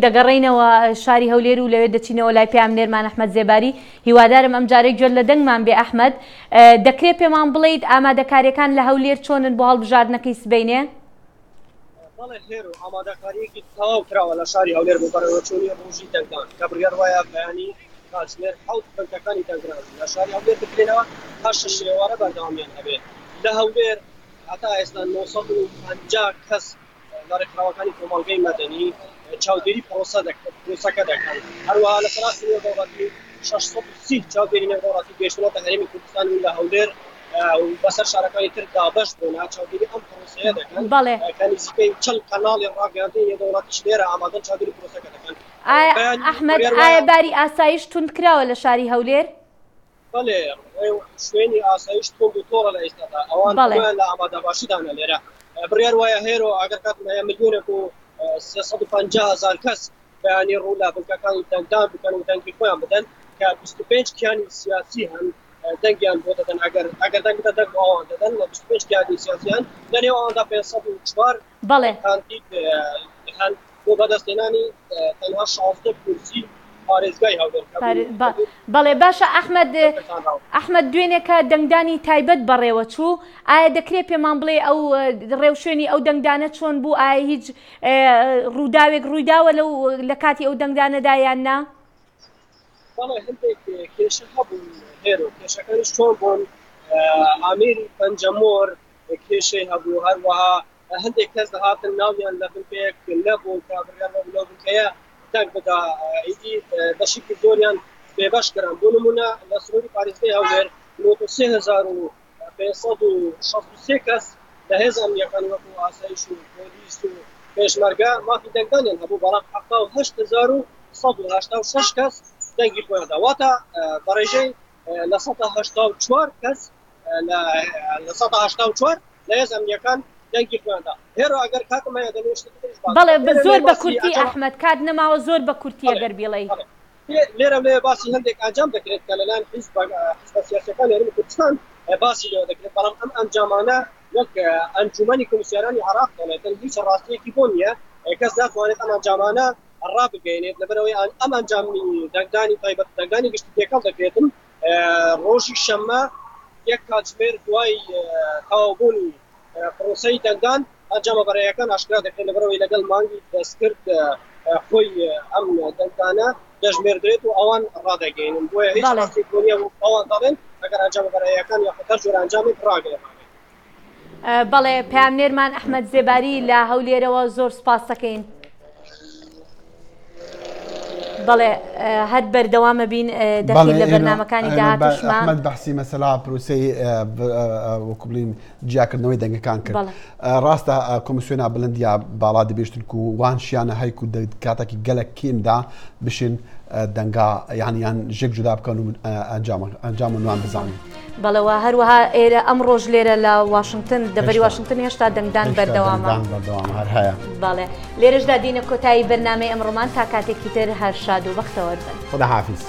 دەگەڕێینەوە شاری هەولێر و لەوێ دەچینەوە لای پامنێرمان ئەحمەد زێباری. هیوادارم ئەم جارێک گوێ لە دەنگمان بێ. ئەحمەد، دەکرێت پێمان بڵێیت ئامادەکاریەکان لە هەولێر چۆنن بۆ هەڵبژاردنەکەی سبەینێ؟ بەڵێ هێرو ئامادەکاریەکی تەواو کراوە لە شاری هەولێر بۆ بەڕێوەچوونی ڕۆژی دەنگدان کە بڕیار وایە بەیانی کاتژمێر 7 بنکەکانی دەنگران لە شاری هەولێر بکرێنەوە تا 6 ئێوارە بەردەوامیان هەبێت. لە هەولێر هەتا ئێستا 950 کەس لە ڕێکخراوەکانی کۆمەڵگەی مەدەنی چاودێری پرۆسەکە دەکەن. هەروەها لە سەراستی نێودەوڵەتی 630 چاودێری نێودەوڵەتی گەیشتنەوە هەرێمی کوردستان و لە هەولێر بەسەر شارەکانی تر دابەش بوون چاودێری ئەم پرۆسەیە دەکەن. کە نزیکەی 40 کەناڵی ڕاگەاندنی نێودەوڵەتیش لێرە ئامادەن چاودێری پرۆسەکە دەکەن. ئەحمەد، ئایا باری ئاسایش تونند کراوە لە شاری هەولێر؟ بەڵێ شوێنی ئاسایش تۆند و تۆڕە لە ئێستادا ئەوان لە ئامادەباشیدانە لێرە. بڕیار وایە هێرۆ ئەگەر کاتمایە ملیۆنێک و 350,000 کەس بەیانی ڕوو لە بنکەکانی دەنگدان بکەن و دەنگی خۆیان بدەن کە 25 کیانی سیاسی هەن دەنگیان بۆ دەدەن. ئەگەر دەنگ دەدەن بۆ ئەوان دەدەن لە 25 کیانی سیاسی هەن لەنێو ئەواندا 504 کاندید هەن بۆ بەدەستهێنانی تەنها 16 کورسی پارێزگای هەولێر. بەڵێ باشە ئەحمەد، دوێنێکە دەنگدانی تایبەت بەڕێوە چوو، ئایا دەکرێت پێمان بڵێ ئەو ڕێوشێنی ئەو دەنگدانە چۆن بوو؟ ئایا هیچ ڕووداوێک ڕوویداوە لە کاتی ئەو دەنگدانەدا یان نا؟ بەڵێ هەندێک کێشە هەبوون هێرۆ، کێشەکانیش چۆن بوون. ئامێری پەنجەمۆر کێشەی هەبوو، هەروەها هەندێک کەس دەهاتن ناویان لە بنکەیەک نەبوو کە بڕیار لەو بنکەیە دەنگ بدا، ئیدی دەشێکی زۆریان بێبەش کران. بۆ نمونە لە سنووری پارێزگای هەولێر 3563 کەس لە هێز ئەمنیەکانی وەکو ئاسایش و پۆلیس و پێشمەرگە مافی دەنگدانیان هەبوو، بەڵام 78186 کەس دەنگی خۆیان دا، واتە بەڕێژەی لە 184 کەس لە 184 لە هێز ئەمنیەکان دەنگی خۆیان دا. هێرۆ ئەگەر کاتم هەیە دەمێشت بەڵێ زۆر بە کورتی ئەحمەد، کات نەماوە زۆر بە کورتی ئەگەر بێڵێ لێرە لێ باسی هەندێک ئەنجام دەکرێت کە لەلایەن حیزب سیاسیەکان هەرێمی کوردستان باسی لێوە دەکرێت، بەڵام ئەم ئەنجامانە وەک ئەنجومەنی کۆمیسیۆنەرانی عێراق دەڵێتن هیچ ڕاستیەکی بۆ نییە. کەس ناتوانێت ئەم ئەنجامانە ڕابگەێنێت لەبەرەوەی ئەم ئەنجامی دەنگدانی تایبەت دەنگدانی گشتی تێکەڵ دەکرێتن ڕۆژی شەممە یەک کاتژمێر دوای تەواوبوونی پرۆسەی دەنگدان ئەنجامە بەڕێیەکان ئاشکرا دەکرێت لەبەرەوەی لەگەڵ مانگی دەستکرد خۆی ئەم دەنگدانە دەژمێردرێت و ئەوان ڕادەگەێنن. بۆیە هیچ ڕاستێک بۆ نییە ئەوان دەڵێن ئەگەر ئەنجامە بەڕێیەکان یاخۆ هەر جۆرە ئەنجامێک ڕاگەێنن. بەڵێ پامنێرمان ئەحمەد زێباری لە هەولێرەوە زۆر سپاس دەکەین. بەڵێ هەر بەردەوامە بین دەخین لە بەرنامەکانی داهاتوشمان. ئەحمەد بەحسی مەسەلا پرۆسەی وەکو بڵین جیاکردنەوەی دەنگەکان کرد. ڕاستە کۆمیسیۆنا بڵندیا باڵا دەبێشتن و وان شیانە هەیک و کاتێکی گەلک کێمدا بشین دەنگا یانیان ژێک جودا بکەن و ئەنجام نوان بزانین. بەڵەوە هەروەها ئێرە ئەم ڕۆژ لێرە لە واشنگتن دەبەری واشنگتن هێشتا دەنگدان بەردەوامە. هەر هەیە. بەڵێ لێرەشدا دینە کۆتایی بەرنامەی ئەمڕۆمان تا کاتێکی تر هەر شاد و بەختەوەربن. خدا حافیز.